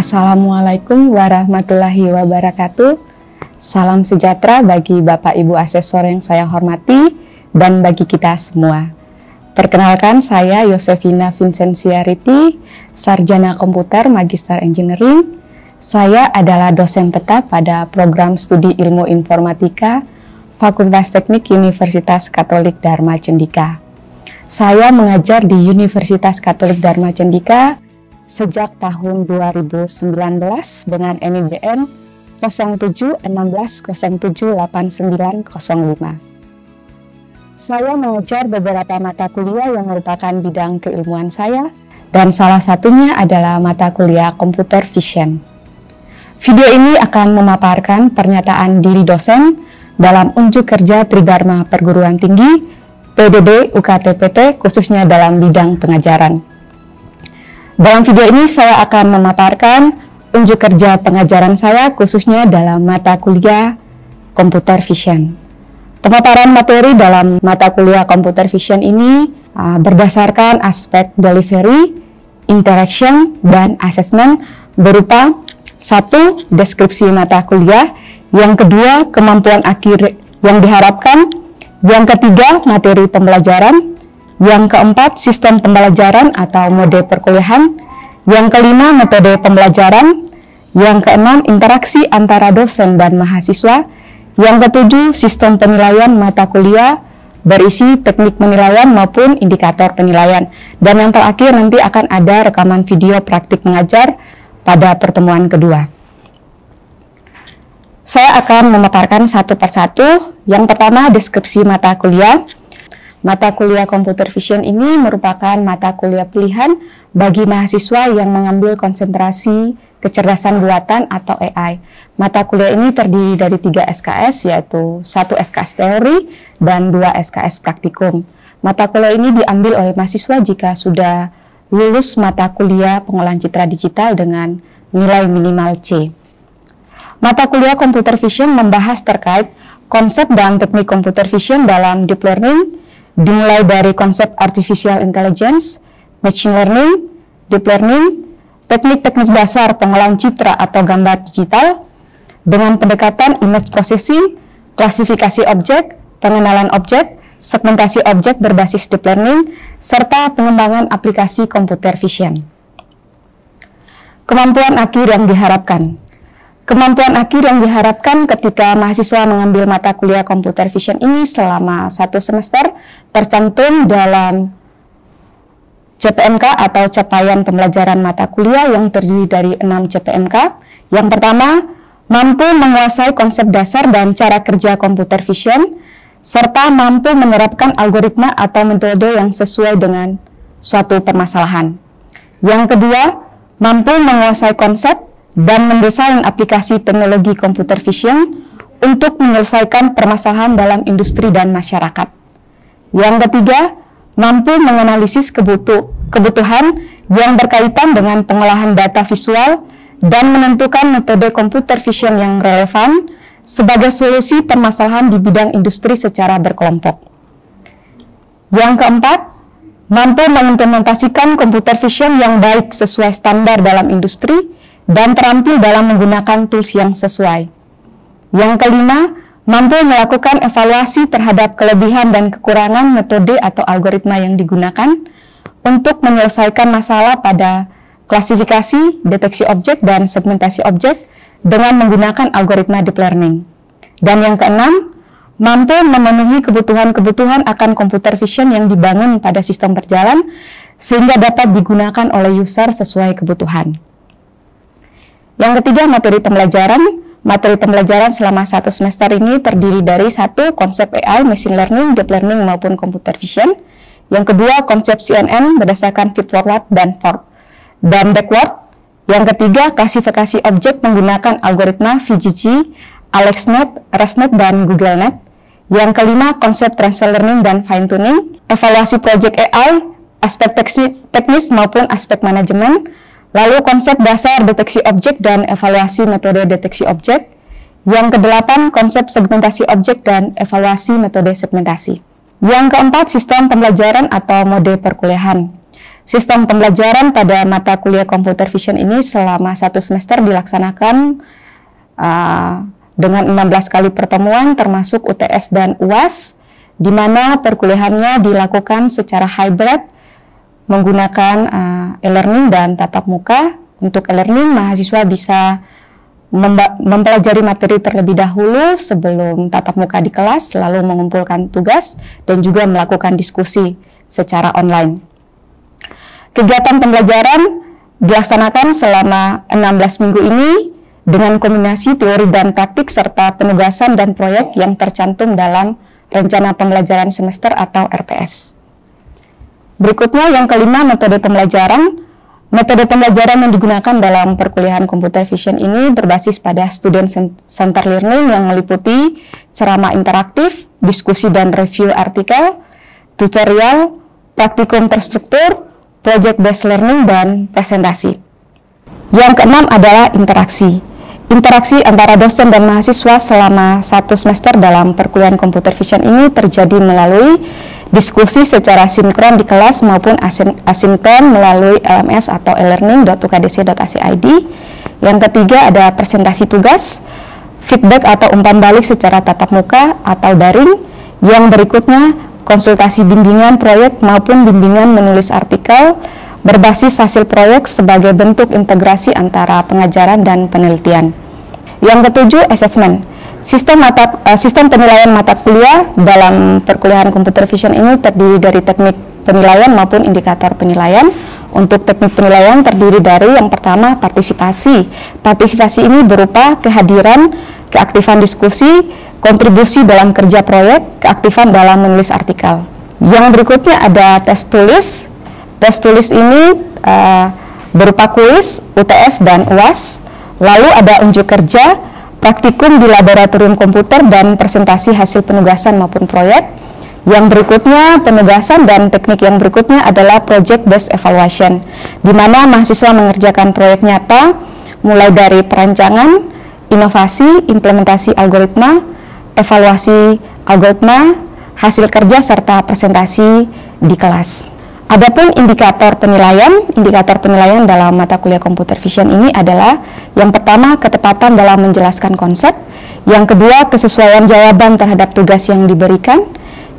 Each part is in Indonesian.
Assalamualaikum warahmatullahi wabarakatuh. Salam sejahtera bagi Bapak Ibu Asesor yang saya hormati dan bagi kita semua. Perkenalkan, saya Yosefina Vincentia Riti, Sarjana Komputer Magister Engineering. Saya adalah dosen tetap pada program studi Ilmu Informatika Fakultas Teknik Universitas Katolik Dharma Cendika. Saya mengajar di Universitas Katolik Dharma Cendika sejak tahun 2019 dengan NIDN 0716078905. Saya mengajar beberapa mata kuliah yang merupakan bidang keilmuan saya, dan salah satunya adalah mata kuliah Computer Vision. Video ini akan memaparkan pernyataan diri dosen dalam unjuk kerja Tridharma Perguruan Tinggi PDD UKT-PT khususnya dalam bidang pengajaran. Dalam video ini saya akan memaparkan unjuk kerja pengajaran saya khususnya dalam mata kuliah Computer Vision. Pemaparan materi dalam mata kuliah Computer Vision ini berdasarkan aspek delivery, interaction, dan assessment berupa 1. Deskripsi mata kuliah, yang kedua kemampuan akhir yang diharapkan, yang ketiga materi pembelajaran, yang keempat, sistem pembelajaran atau mode perkuliahan. Yang kelima, metode pembelajaran. Yang keenam, interaksi antara dosen dan mahasiswa. Yang ketujuh, sistem penilaian mata kuliah berisi teknik penilaian maupun indikator penilaian. Dan yang terakhir, nanti akan ada rekaman video praktik mengajar pada pertemuan kedua. Saya akan memaparkan satu persatu. Yang pertama, deskripsi mata kuliah. Mata kuliah Computer Vision ini merupakan mata kuliah pilihan bagi mahasiswa yang mengambil konsentrasi kecerdasan buatan atau AI. Mata kuliah ini terdiri dari 3 SKS, yaitu 1 SKS teori dan 2 SKS praktikum. Mata kuliah ini diambil oleh mahasiswa jika sudah lulus mata kuliah pengolahan citra digital dengan nilai minimal C. Mata kuliah Computer Vision membahas terkait konsep dan teknik Computer Vision dalam Deep Learning, dimulai dari konsep Artificial Intelligence, Machine Learning, Deep Learning, teknik-teknik dasar pengolahan citra atau gambar digital, dengan pendekatan image processing, klasifikasi objek, pengenalan objek, segmentasi objek berbasis Deep Learning, serta pengembangan aplikasi Computer Vision. Kemampuan akhir yang diharapkan. Kemampuan akhir yang diharapkan ketika mahasiswa mengambil mata kuliah Computer Vision ini selama 1 semester tercantum dalam CPMK atau capaian pembelajaran mata kuliah yang terdiri dari 6 CPMK. Yang pertama, mampu menguasai konsep dasar dan cara kerja Computer Vision, serta mampu menerapkan algoritma atau metode yang sesuai dengan suatu permasalahan. Yang kedua, mampu menguasai konsep dan mendesain aplikasi teknologi Computer Vision untuk menyelesaikan permasalahan dalam industri dan masyarakat. Yang ketiga, mampu menganalisis kebutuhan yang berkaitan dengan pengolahan data visual dan menentukan metode Computer Vision yang relevan sebagai solusi permasalahan di bidang industri secara berkelompok. Yang keempat, mampu mengimplementasikan Computer Vision yang baik sesuai standar dalam industri dan terampil dalam menggunakan tools yang sesuai. Yang kelima, mampu melakukan evaluasi terhadap kelebihan dan kekurangan metode atau algoritma yang digunakan untuk menyelesaikan masalah pada klasifikasi, deteksi objek, dan segmentasi objek dengan menggunakan algoritma Deep Learning. Dan yang keenam, mampu memenuhi kebutuhan-kebutuhan akan Computer Vision yang dibangun pada sistem berjalan sehingga dapat digunakan oleh user sesuai kebutuhan. Yang ketiga, materi pembelajaran. Materi pembelajaran selama 1 semester ini terdiri dari 1. Konsep AI, Machine Learning, Deep Learning, maupun Computer Vision. Yang kedua, konsep CNN berdasarkan feed forward dan backward. Yang ketiga, klasifikasi objek menggunakan algoritma VGG, AlexNet, ResNet, dan GoogleNet. Yang kelima, konsep Transfer Learning dan Fine Tuning, evaluasi project AI, aspek teknis maupun aspek manajemen. Lalu konsep dasar deteksi objek dan evaluasi metode deteksi objek. Yang kedelapan, konsep segmentasi objek dan evaluasi metode segmentasi. Yang keempat, sistem pembelajaran atau mode perkuliahan. Sistem pembelajaran pada mata kuliah Computer Vision ini selama 1 semester dilaksanakan dengan 16 kali pertemuan termasuk UTS dan UAS, di mana perkuliahannya dilakukan secara hybrid menggunakan e-learning dan tatap muka. Untuk e-learning, mahasiswa bisa mempelajari materi terlebih dahulu sebelum tatap muka di kelas, lalu mengumpulkan tugas dan juga melakukan diskusi secara online. Kegiatan pembelajaran dilaksanakan selama 16 minggu ini dengan kombinasi teori dan praktik serta penugasan dan proyek yang tercantum dalam rencana pembelajaran semester atau RPS. Berikutnya yang kelima, metode pembelajaran. Metode pembelajaran yang digunakan dalam perkuliahan Computer Vision ini berbasis pada Student Center Learning yang meliputi ceramah interaktif, diskusi dan review artikel, tutorial, praktikum terstruktur, project based learning, dan presentasi. Yang keenam adalah interaksi. Interaksi antara dosen dan mahasiswa selama 1 semester dalam perkuliahan Computer Vision ini terjadi melalui diskusi secara sinkron di kelas maupun asinkron melalui LMS atau elearning.ukdc.ac.id. Yang ketiga ada presentasi tugas, feedback atau umpan balik secara tatap muka atau daring. Yang berikutnya konsultasi bimbingan proyek maupun bimbingan menulis artikel berbasis hasil proyek sebagai bentuk integrasi antara pengajaran dan penelitian. Yang ketujuh, assessment. Sistem penilaian mata kuliah dalam perkuliahan Computer Vision ini terdiri dari teknik penilaian maupun indikator penilaian. Untuk teknik penilaian terdiri dari yang pertama, partisipasi. Partisipasi ini berupa kehadiran, keaktifan diskusi, kontribusi dalam kerja proyek, keaktifan dalam menulis artikel. Yang berikutnya ada tes tulis. Tes tulis ini berupa kuis, UTS, dan UAS. Lalu ada unjuk kerja, praktikum di laboratorium komputer, dan presentasi hasil penugasan maupun proyek. Yang berikutnya penugasan, dan teknik yang berikutnya adalah project based evaluation, di mana mahasiswa mengerjakan proyek nyata mulai dari perancangan, inovasi, implementasi algoritma, evaluasi algoritma, hasil kerja, serta presentasi di kelas. Adapun indikator penilaian dalam mata kuliah Computer Vision ini adalah yang pertama, ketepatan dalam menjelaskan konsep, yang kedua, kesesuaian jawaban terhadap tugas yang diberikan,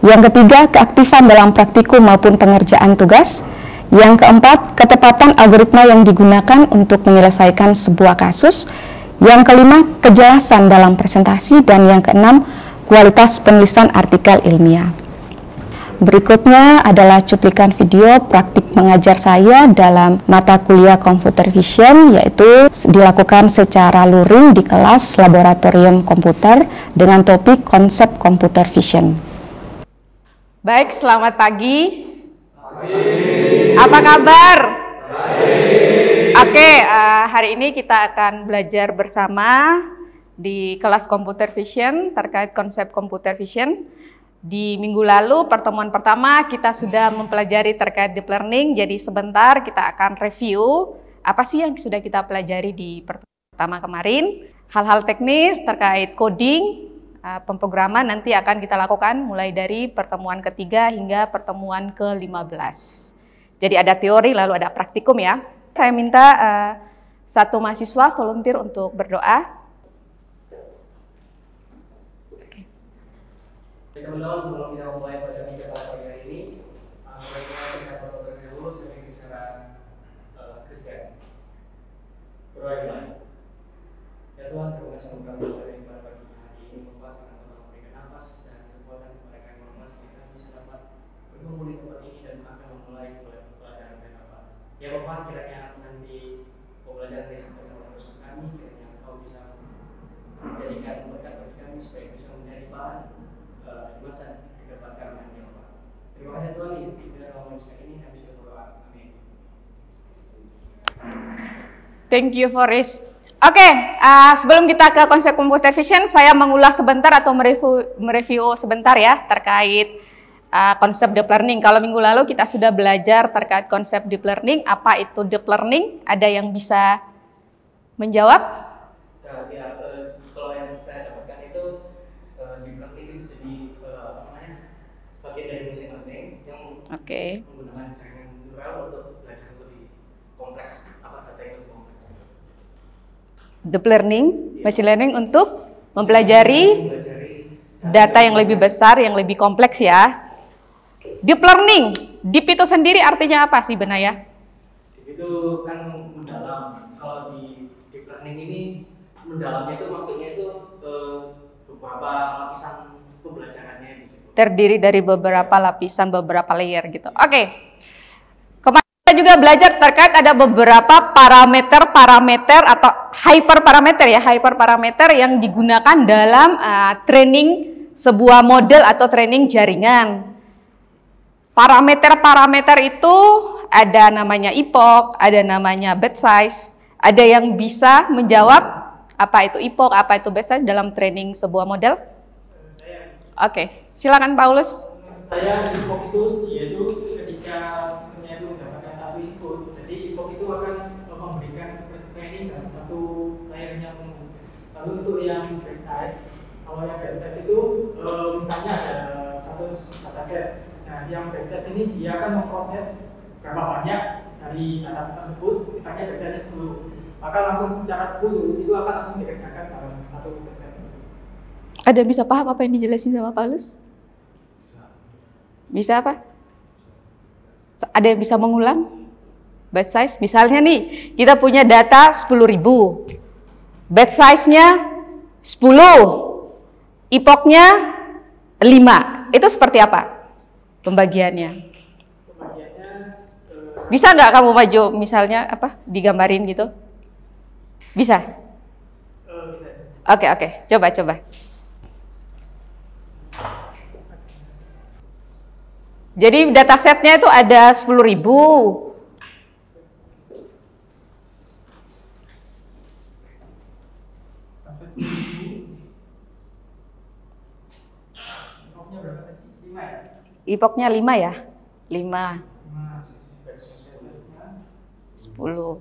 yang ketiga, keaktifan dalam praktikum maupun pengerjaan tugas, yang keempat, ketepatan algoritma yang digunakan untuk menyelesaikan sebuah kasus, yang kelima, kejelasan dalam presentasi, dan yang keenam, kualitas penulisan artikel ilmiah. Berikutnya adalah cuplikan video praktik mengajar saya dalam mata kuliah Computer Vision, yaitu dilakukan secara luring di kelas laboratorium komputer dengan topik konsep Computer Vision. Baik, selamat pagi. Apa kabar? Oke, hari ini kita akan belajar bersama di kelas Computer Vision terkait konsep Computer Vision. Di minggu lalu, pertemuan pertama kita sudah mempelajari terkait deep learning, jadi sebentar kita akan review apa sih yang sudah kita pelajari di pertemuan pertama kemarin. Hal-hal teknis terkait coding, pemrograman nanti akan kita lakukan mulai dari pertemuan ketiga hingga pertemuan ke-15. Jadi ada teori lalu ada praktikum ya. Saya minta satu mahasiswa volunteer untuk berdoa. Teman-teman, sebelum kita mulai pelajaran kita pagi ini, mari kita berdoa dulu secara Kristen. Berdoa dimulai. Ya Tuhan, terima kasih untuk kami pada pagi hari ini, Bapak, karena Tuhan memberikan nafas dan kekuatan kepada kami masing kita bisa dapat berkumpul di tempat ini dan akan memulai pelajaran kita, Bapak. Ya Bapak, kiranya nanti pembelajaran yang disampaikan oleh dosen kami, kiranya Engkau bisa menjadikan berkat bagi kami supaya bisa menjadi bahan di masa ke depan kami nanti, Bapak. Terima kasih Tuhan, kita dalam sekali ini kami sudah berdoa. Amin. Thank you, Forrest. Oke, sebelum kita ke konsep Computer Vision, saya mengulas sebentar atau mereview sebentar ya terkait konsep deep learning. Kalau minggu lalu kita sudah belajar terkait konsep deep learning. Apa itu deep learning? Ada yang bisa menjawab? Kalau yang saya dapatkan itu deep learning itu jadi bagian dari machine learning yang menggunakan jaringan neural untuk Deep learning, machine learning untuk mempelajari data yang lebih besar, yang lebih kompleks ya. Deep learning, deep itu sendiri artinya apa sih Benaya? Deep itu kan mendalam. Kalau di deep learning ini mendalamnya itu maksudnya itu beberapa lapisan pembelajarannya disebut. Terdiri dari beberapa lapisan, beberapa layer gitu. Oke. Kemarin kita juga belajar terkait ada beberapa parameter atau hyperparameter ya, hyperparameter yang digunakan dalam training sebuah model atau training jaringan. Parameter-parameter itu ada namanya epoch, ada namanya batch size, ada yang bisa menjawab apa itu epoch, apa itu batch size dalam training sebuah model? Oke, silakan Paulus. Saya epoch itu yaitu ketika sistemnya itu mendapatkan satu input, jadi epoch itu akan memberikan seperti training dalam satu layernya penuh. Lalu untuk yang batch size, kalau yang batch size itu misalnya ada 100 dataset. Nah, yang batch size ini dia akan memproses berapa banyak dari data tersebut, misalnya batch size 10, maka langsung secara 10 itu akan langsung dikerjakan dalam satu batch size. Ada bisa paham apa yang dijelasin sama Paulus? Bisa apa? Ada yang bisa mengulang? Batch size, misalnya nih, kita punya data 10.000. Batch size-nya 10. Epoch-nya 5. Itu seperti apa pembagiannya? Bisa nggak kamu maju misalnya apa digambarin gitu? Bisa? Oke, coba. Jadi datasetnya itu ada 10.000. Epoch-nya 5 ya? 5. 10.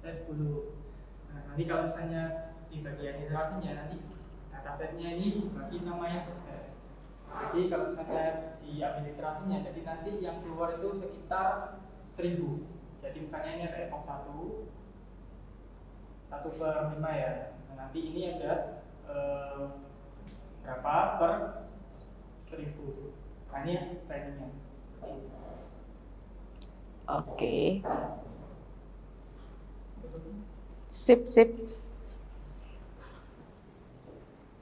Saya 10. Nah, nanti kalau misalnya di bagian iterasinya nanti datasetnya ini dibagi sama yang proses. Jadi kalau misalnya di iterasinya, jadi nanti yang keluar itu sekitar 1000. Jadi misalnya ini ada epoch 1/5 ya. Nah, nanti ini ada berapa per 1000. Nah, ini trainingnya. Oke. Sip.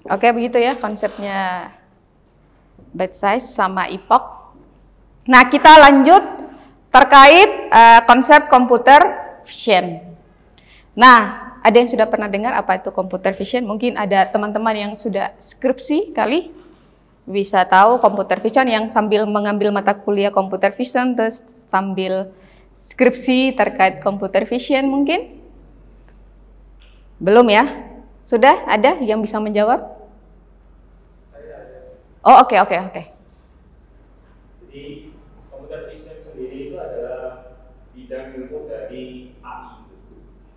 Oke, begitu ya konsepnya batch size sama epoch. Nah, kita lanjut terkait konsep computer vision. Nah, ada yang sudah pernah dengar apa itu computer vision? Mungkin ada teman-teman yang sudah skripsi kali bisa tahu computer vision yang sambil mengambil mata kuliah computer vision terus sambil skripsi terkait computer vision mungkin? Belum ya? Sudah ada yang bisa menjawab? Oh, oke. Jadi computer vision sendiri itu adalah bidang ilmu dari AI.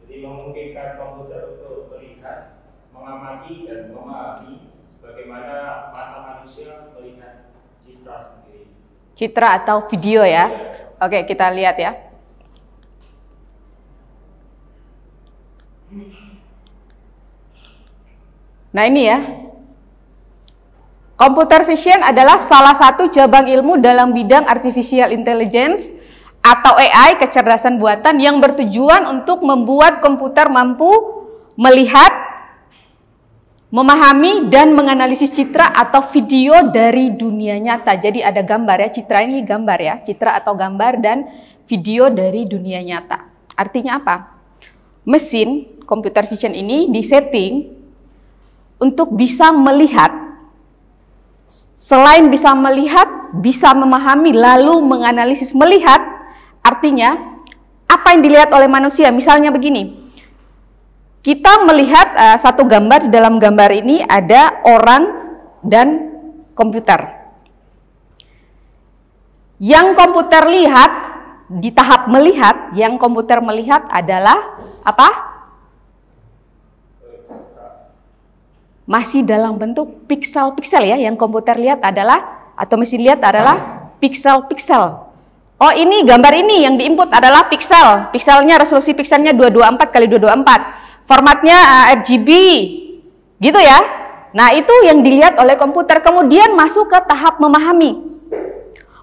Jadi memungkinkan komputer untuk melihat, mengamati dan memahami bagaimana mata manusia melihat citra sendiri. Citra atau video ya? Oke, kita lihat ya. Nah ini ya. Computer vision adalah salah satu cabang ilmu dalam bidang artificial intelligence atau AI, kecerdasan buatan yang bertujuan untuk membuat komputer mampu melihat, memahami dan menganalisis citra atau video dari dunia nyata. Jadi ada gambar ya, citra ini gambar ya, citra atau gambar dan video dari dunia nyata. Artinya apa? Mesin computer vision ini disetting untuk bisa melihat, selain bisa melihat, bisa memahami lalu menganalisis. Melihat artinya apa yang dilihat oleh manusia. Misalnya begini. Kita melihat satu gambar, di dalam gambar ini ada orang dan komputer. Yang komputer lihat, di tahap melihat, yang komputer melihat adalah apa? Masih dalam bentuk piksel-piksel ya, yang komputer lihat adalah, atau mesin lihat adalah piksel-piksel. Oh, ini gambar ini yang diinput adalah pixel. Pixelnya, resolusi pixelnya 224 kali 224. Formatnya RGB. Gitu ya. Nah, itu yang dilihat oleh komputer. Kemudian masuk ke tahap memahami.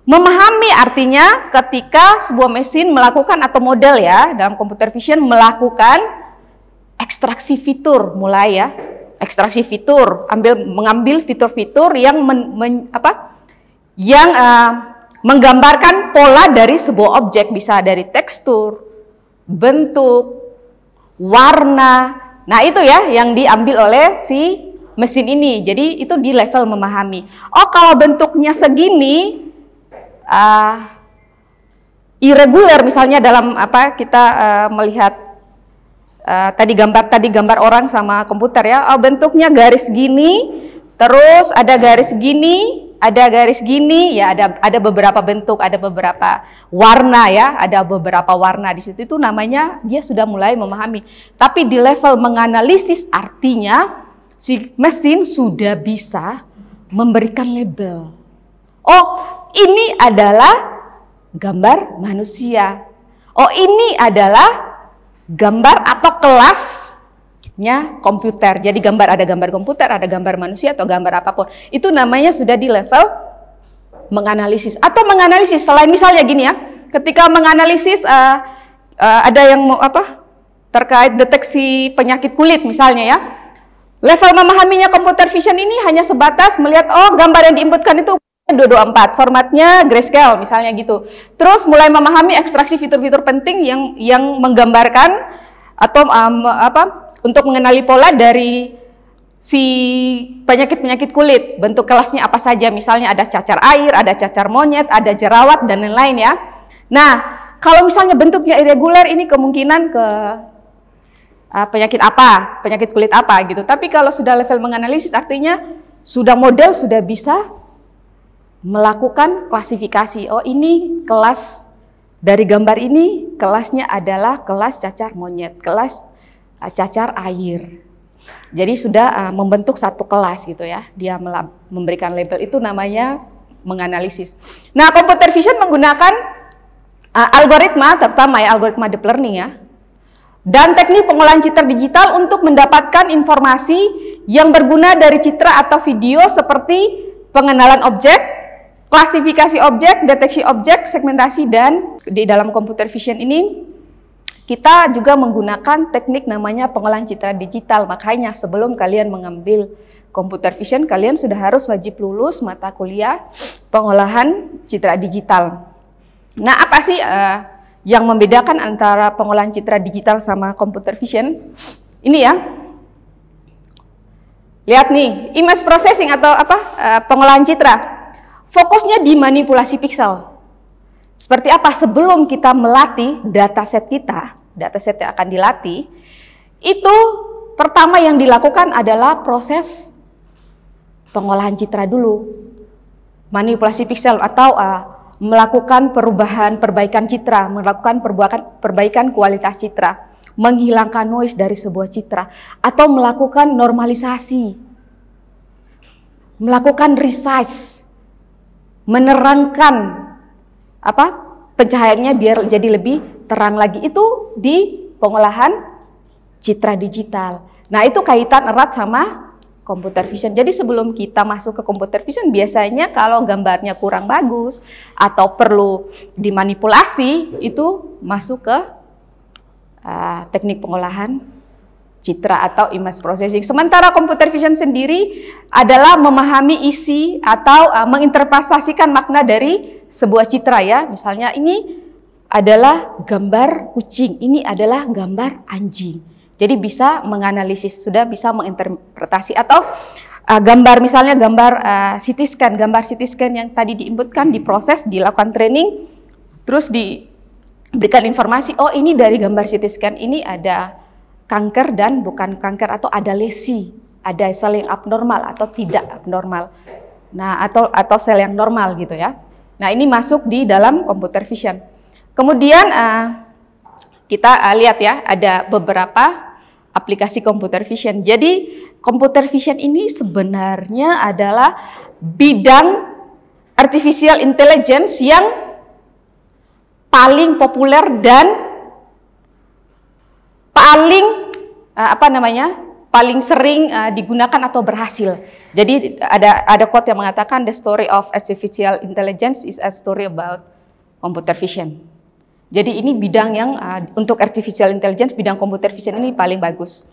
Memahami artinya ketika sebuah mesin melakukan, atau model ya, dalam computer vision melakukan ekstraksi fitur, mulai ya. Ekstraksi fitur, mengambil fitur-fitur yang menggambarkan pola dari sebuah objek, bisa dari tekstur, bentuk, warna. Nah, itu ya yang diambil oleh si mesin ini. Jadi itu di level memahami. Oh, kalau bentuknya segini, irregular misalnya dalam kita melihat tadi gambar orang sama komputer ya. Oh, bentuknya garis gini, terus ada garis gini. Ada garis gini ya, ada beberapa bentuk, ada beberapa warna ya, ada beberapa warna di situ, itu namanya dia sudah mulai memahami. Tapi di level menganalisis artinya si mesin sudah bisa memberikan label. Oh, ini adalah gambar manusia. Oh, ini adalah gambar atau kelasnya komputer. Jadi ada gambar komputer, ada gambar manusia atau gambar apapun. Itu namanya sudah di level menganalisis. Atau menganalisis selain misalnya gini ya, ketika menganalisis ada yang terkait deteksi penyakit kulit misalnya ya. Level memahaminya computer vision ini hanya sebatas melihat, oh, gambar yang diinputkan itu 224, formatnya grayscale misalnya gitu. Terus mulai memahami ekstraksi fitur-fitur penting yang menggambarkan atau untuk mengenali pola dari si penyakit-penyakit kulit, bentuk kelasnya apa saja, misalnya ada cacar air, ada cacar monyet, ada jerawat, dan lain-lain ya. Nah, kalau misalnya bentuknya irregular, ini kemungkinan ke penyakit apa, penyakit kulit apa gitu. Tapi kalau sudah level menganalisis, artinya model sudah bisa melakukan klasifikasi. Oh, ini kelas dari gambar ini, kelasnya adalah kelas cacar monyet, kelas cacar air. Jadi sudah membentuk satu kelas gitu ya. Dia memberikan label, itu namanya menganalisis. Nah, computer vision menggunakan algoritma, terutama ya algoritma deep learning ya, dan teknik pengolahan citra digital untuk mendapatkan informasi yang berguna dari citra atau video seperti pengenalan objek, klasifikasi objek, deteksi objek, segmentasi, dan di dalam computer vision ini kita juga menggunakan teknik namanya pengolahan citra digital. Makanya sebelum kalian mengambil computer vision, kalian sudah harus wajib lulus mata kuliah pengolahan citra digital. Nah, apa sih yang membedakan antara pengolahan citra digital sama computer vision? Ini ya. Lihat nih, image processing atau pengolahan citra. Fokusnya di manipulasi pixel. Seperti apa? Sebelum kita melatih dataset kita, dataset yang akan dilatih, itu pertama yang dilakukan adalah proses pengolahan citra dulu. Manipulasi pixel atau melakukan perbaikan citra, melakukan perbaikan kualitas citra, menghilangkan noise dari sebuah citra, atau melakukan normalisasi, melakukan resize, menerangkan pencahayaannya biar jadi lebih terang lagi. Itu di pengolahan citra digital. Nah, itu kaitan erat sama computer vision. Jadi sebelum kita masuk ke computer vision, biasanya kalau gambarnya kurang bagus atau perlu dimanipulasi, itu masuk ke teknik pengolahan citra atau image processing. Sementara computer vision sendiri adalah memahami isi atau menginterpretasikan makna dari sebuah citra ya. Misalnya ini adalah gambar kucing, ini adalah gambar anjing. Jadi bisa menganalisis, sudah bisa menginterpretasi. Atau gambar, misalnya gambar CT scan, gambar CT scan yang tadi diinputkan, diproses, dilakukan training, terus diberikan informasi, oh ini dari gambar CT scan ini ada kanker dan bukan kanker, atau ada lesi, ada sel yang abnormal atau tidak abnormal. Nah, atau sel yang normal gitu ya. Nah, ini masuk di dalam computer vision. Kemudian kita lihat ya, ada beberapa aplikasi computer vision. Jadi computer vision ini sebenarnya adalah bidang artificial intelligence yang paling populer dan paling paling sering digunakan atau berhasil. Jadi ada quote yang mengatakan the story of artificial intelligence is a story about computer vision. Jadi ini bidang yang untuk artificial intelligence, bidang computer vision ini paling bagus.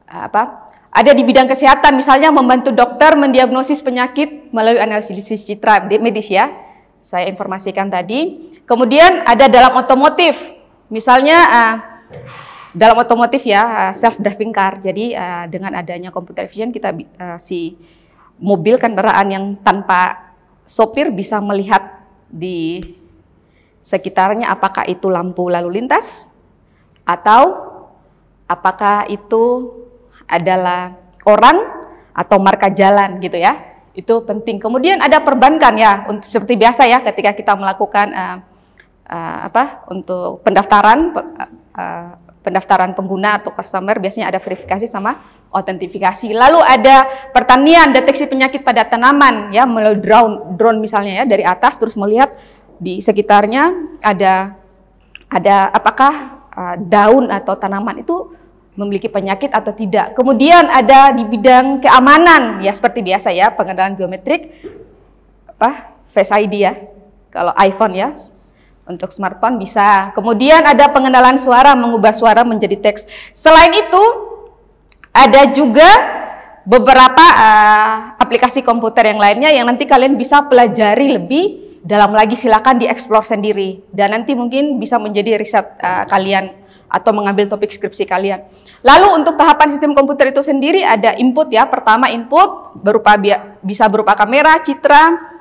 Ada di bidang kesehatan, misalnya membantu dokter mendiagnosis penyakit melalui analisis citra medis ya. Saya informasikan tadi. Kemudian ada dalam otomotif, misalnya dalam otomotif ya, self-driving car. Jadi dengan adanya computer vision kita si mobil kendaraan yang tanpa sopir bisa melihat di sekitarnya apakah itu lampu lalu lintas atau apakah itu adalah orang atau marka jalan gitu ya. Itu penting. Kemudian ada perbankan ya, untuk seperti biasa ya ketika kita melakukan untuk pendaftaran pengguna atau customer, biasanya ada verifikasi sama autentifikasi. Lalu ada pertanian, deteksi penyakit pada tanaman ya melalui drone misalnya ya, dari atas terus melihat di sekitarnya ada apakah daun atau tanaman itu memiliki penyakit atau tidak. Kemudian ada di bidang keamanan ya, seperti biasa ya, pengenalan biometrik Face ID ya. Kalau iPhone ya, untuk smartphone bisa. Kemudian ada pengenalan suara, mengubah suara menjadi teks. Selain itu, ada juga beberapa aplikasi komputer yang lainnya yang nanti kalian bisa pelajari lebih dalam lagi, silakan dieksplor sendiri. Dan nanti mungkin bisa menjadi riset kalian atau mengambil topik skripsi kalian. Lalu untuk tahapan sistem komputer itu sendiri ada input ya. Pertama input bisa berupa kamera, citra,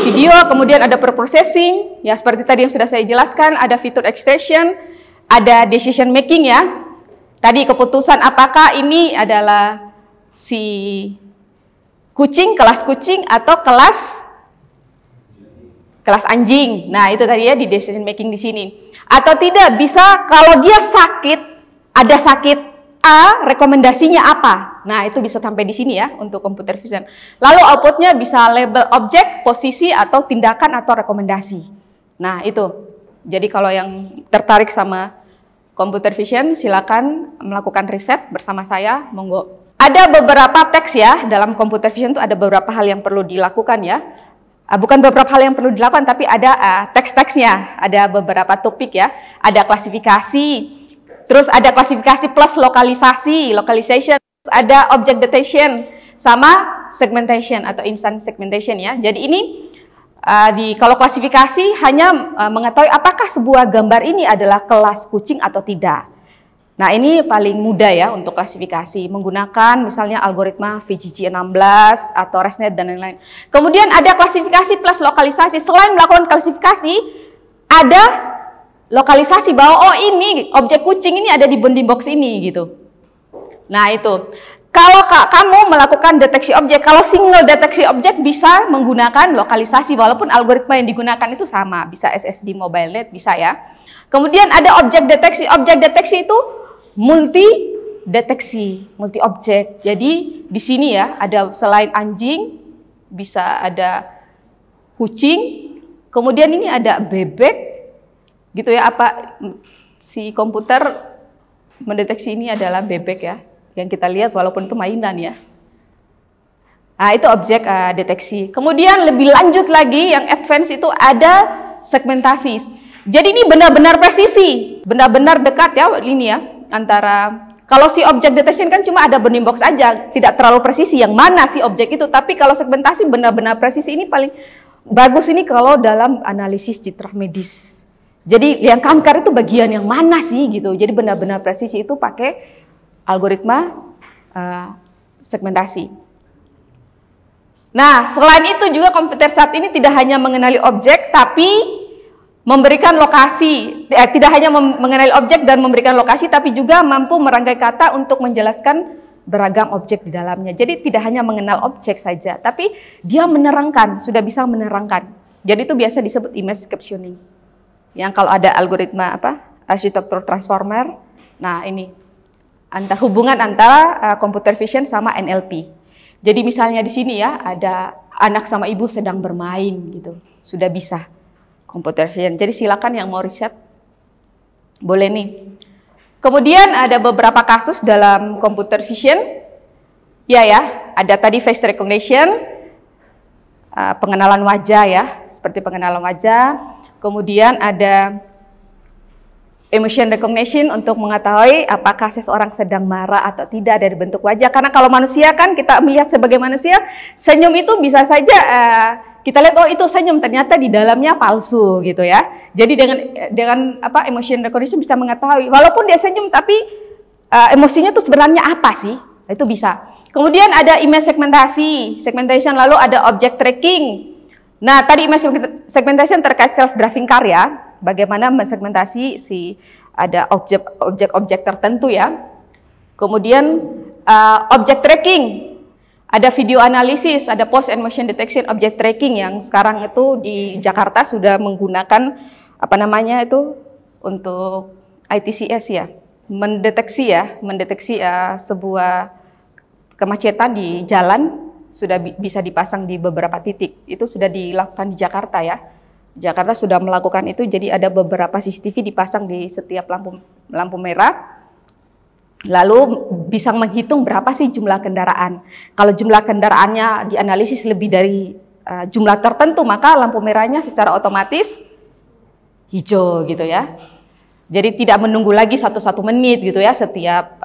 video, kemudian ada preprocessing ya, seperti tadi yang sudah saya jelaskan, ada feature extraction, ada decision making ya. Tadi keputusan apakah ini adalah si kucing, kelas kucing atau kelas anjing. Nah, itu tadi ya di decision making di sini. Atau tidak, bisa kalau dia sakit, ada sakit A, rekomendasinya apa? Nah, itu bisa sampai di sini ya untuk computer vision. Lalu outputnya bisa label objek, posisi, atau tindakan atau rekomendasi. Nah, itu. Jadi kalau yang tertarik sama computer vision, silakan melakukan riset bersama saya, monggo. Ada beberapa teks ya, dalam computer vision itu ada beberapa hal yang perlu dilakukan ya. Bukan beberapa hal yang perlu dilakukan, tapi ada teks-teksnya, ada beberapa topik ya. Ada klasifikasi, terus ada klasifikasi plus localization, ada object detection, sama segmentation atau instant segmentation ya. Jadi ini kalau klasifikasi hanya mengetahui apakah sebuah gambar ini adalah kelas kucing atau tidak. Nah, ini paling mudah ya untuk klasifikasi, menggunakan misalnya algoritma VGG16 atau ResNet dan lain-lain. Kemudian ada klasifikasi plus lokalisasi. Selain melakukan klasifikasi, ada lokalisasi bahwa oh ini objek kucing ini ada di bounding box ini gitu. Nah, itu. Kalau kamu melakukan deteksi objek, kalau single deteksi objek bisa menggunakan lokalisasi walaupun algoritma yang digunakan itu sama, bisa SSD MobileNet bisa ya. Kemudian ada objek deteksi. Objek deteksi itu multi objek. Jadi di sini ya ada selain anjing bisa ada kucing, kemudian ini ada bebek gitu ya, apa si komputer mendeteksi ini adalah bebek ya yang kita lihat walaupun itu mainan ya. Nah, itu objek deteksi. Kemudian lebih lanjut lagi yang advance itu ada segmentasi. Jadi ini benar-benar presisi, benar-benar dekat ya ini ya. Antara kalau si object detection kan cuma ada bounding box aja, tidak terlalu presisi yang mana si objek itu, tapi kalau segmentasi benar-benar presisi. Ini paling bagus ini kalau dalam analisis citra medis. Jadi yang kanker itu bagian yang mana sih gitu. Jadi benar-benar presisi itu pakai algoritma segmentasi. Nah, selain itu juga komputer saat ini tidak hanya mengenali objek tapi memberikan lokasi, tidak hanya mengenali objek dan memberikan lokasi, tapi juga mampu merangkai kata untuk menjelaskan beragam objek di dalamnya. Jadi tidak hanya mengenal objek saja, tapi dia menerangkan, sudah bisa menerangkan. Jadi itu biasa disebut image captioning. Yang kalau ada algoritma arsitektur transformer, nah ini hubungan antara computer vision sama NLP. Jadi misalnya di sini ya ada anak sama ibu sedang bermain gitu, sudah bisa. computer vision. Jadi silakan yang mau riset, boleh nih. Kemudian ada beberapa kasus dalam computer vision. Ya, ada tadi face recognition, pengenalan wajah ya, seperti pengenalan wajah. Kemudian ada emotion recognition untuk mengetahui apakah seseorang sedang marah atau tidak dari bentuk wajah. Karena kalau manusia kan kita melihat sebagai manusia, senyum itu bisa saja kita lihat oh itu senyum, ternyata di dalamnya palsu gitu ya. Jadi dengan emotion recognition bisa mengetahui walaupun dia senyum tapi emosinya itu sebenarnya apa sih? Itu bisa. Kemudian ada image segmentation, lalu ada object tracking. Nah, tadi image segmentation terkait self-driving car ya, bagaimana mensegmentasi ada objek-objek tertentu ya. Kemudian object tracking, ada video analisis, ada post and motion detection object tracking yang sekarang itu di Jakarta sudah menggunakan untuk ITCS ya, mendeteksi sebuah kemacetan di jalan sudah bisa dipasang di beberapa titik. Itu sudah dilakukan di Jakarta ya. Jakarta sudah melakukan itu, jadi ada beberapa CCTV dipasang di setiap lampu merah. Lalu bisa menghitung berapa sih jumlah kendaraan. Kalau jumlah kendaraannya dianalisis lebih dari jumlah tertentu, maka lampu merahnya secara otomatis hijau gitu ya. Jadi tidak menunggu lagi 1 menit gitu ya setiap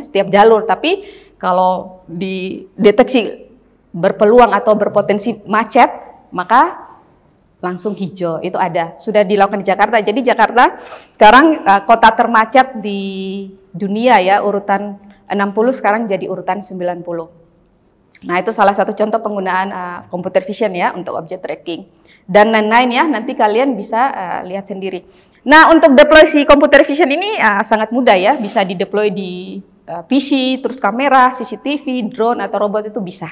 setiap jalur, tapi kalau dideteksi berpeluang atau berpotensi macet, maka langsung hijau. Itu sudah dilakukan di Jakarta. Jadi Jakarta sekarang kota termacet di dunia ya, urutan 60 sekarang jadi urutan 90. Nah, itu salah satu contoh penggunaan computer vision ya untuk object tracking. Dan lain-lain ya, nanti kalian bisa lihat sendiri. Nah, untuk deploy si computer vision ini sangat mudah ya, bisa di-deploy di PC, terus kamera, CCTV, drone atau robot itu bisa.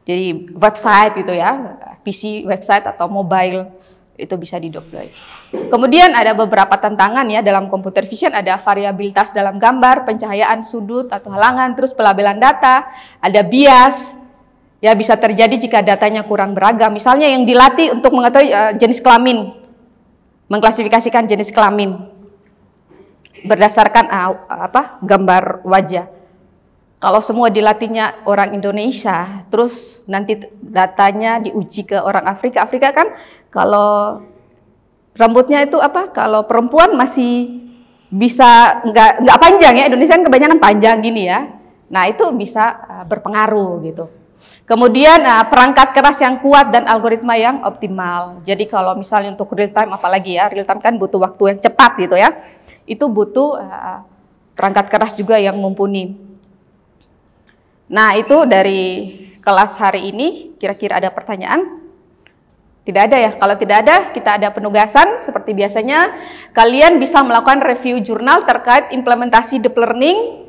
Jadi website gitu ya, PC, website atau mobile itu bisa di-deploy. Kemudian ada beberapa tantangan ya dalam computer vision, ada variabilitas dalam gambar, pencahayaan, sudut atau halangan, terus pelabelan data, ada bias. Ya bisa terjadi jika datanya kurang beragam. Misalnya yang dilatih untuk mengetahui jenis kelamin, mengklasifikasikan jenis kelamin berdasarkan gambar wajah. Kalau semua dilatihnya orang Indonesia, terus nanti datanya diuji ke orang Afrika. Afrika kan kalau rambutnya itu kalau perempuan masih bisa nggak panjang ya, Indonesia kan kebanyakan panjang gini ya. Nah itu bisa berpengaruh gitu. Kemudian perangkat keras yang kuat dan algoritma yang optimal. Jadi kalau misalnya untuk real time, apalagi ya real time kan butuh waktu yang cepat gitu ya. Itu butuh perangkat keras juga yang mumpuni. Nah itu dari kelas hari ini, kira-kira ada pertanyaan? Tidak ada ya, kalau tidak ada kita ada penugasan seperti biasanya. Kalian bisa melakukan review jurnal terkait implementasi deep learning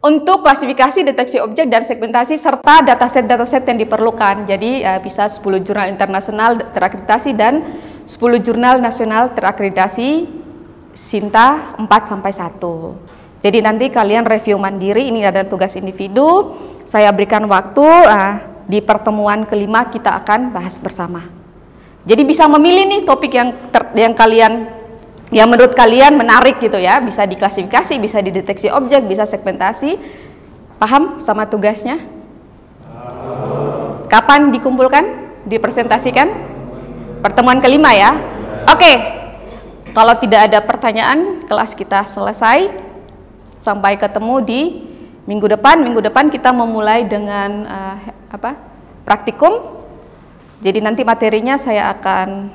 untuk klasifikasi, deteksi objek, dan segmentasi, serta dataset-dataset yang diperlukan. Jadi bisa 10 jurnal internasional terakreditasi dan 10 jurnal nasional terakreditasi Sinta 4-1. Jadi nanti kalian review mandiri, ini adalah tugas individu. Saya berikan waktu, di pertemuan kelima kita akan bahas bersama. Jadi bisa memilih nih topik yang menurut kalian menarik gitu ya, bisa diklasifikasi, bisa dideteksi objek, bisa segmentasi. Paham sama tugasnya? Kapan dikumpulkan? Dipresentasikan? Pertemuan kelima ya. Oke. Kalau tidak ada pertanyaan, kelas kita selesai. Sampai ketemu di minggu depan. Minggu depan kita memulai dengan praktikum. Jadi nanti materinya saya akan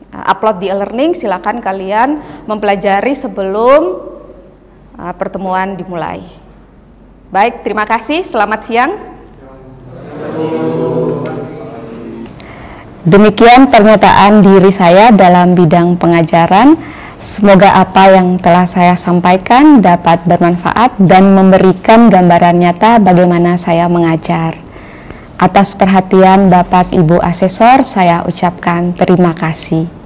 upload di e-learning, silakan kalian mempelajari sebelum pertemuan dimulai. Baik, terima kasih, selamat siang. Demikian pernyataan diri saya dalam bidang pengajaran. Semoga apa yang telah saya sampaikan dapat bermanfaat dan memberikan gambaran nyata bagaimana saya mengajar. Atas perhatian Bapak Ibu Asesor, saya ucapkan terima kasih.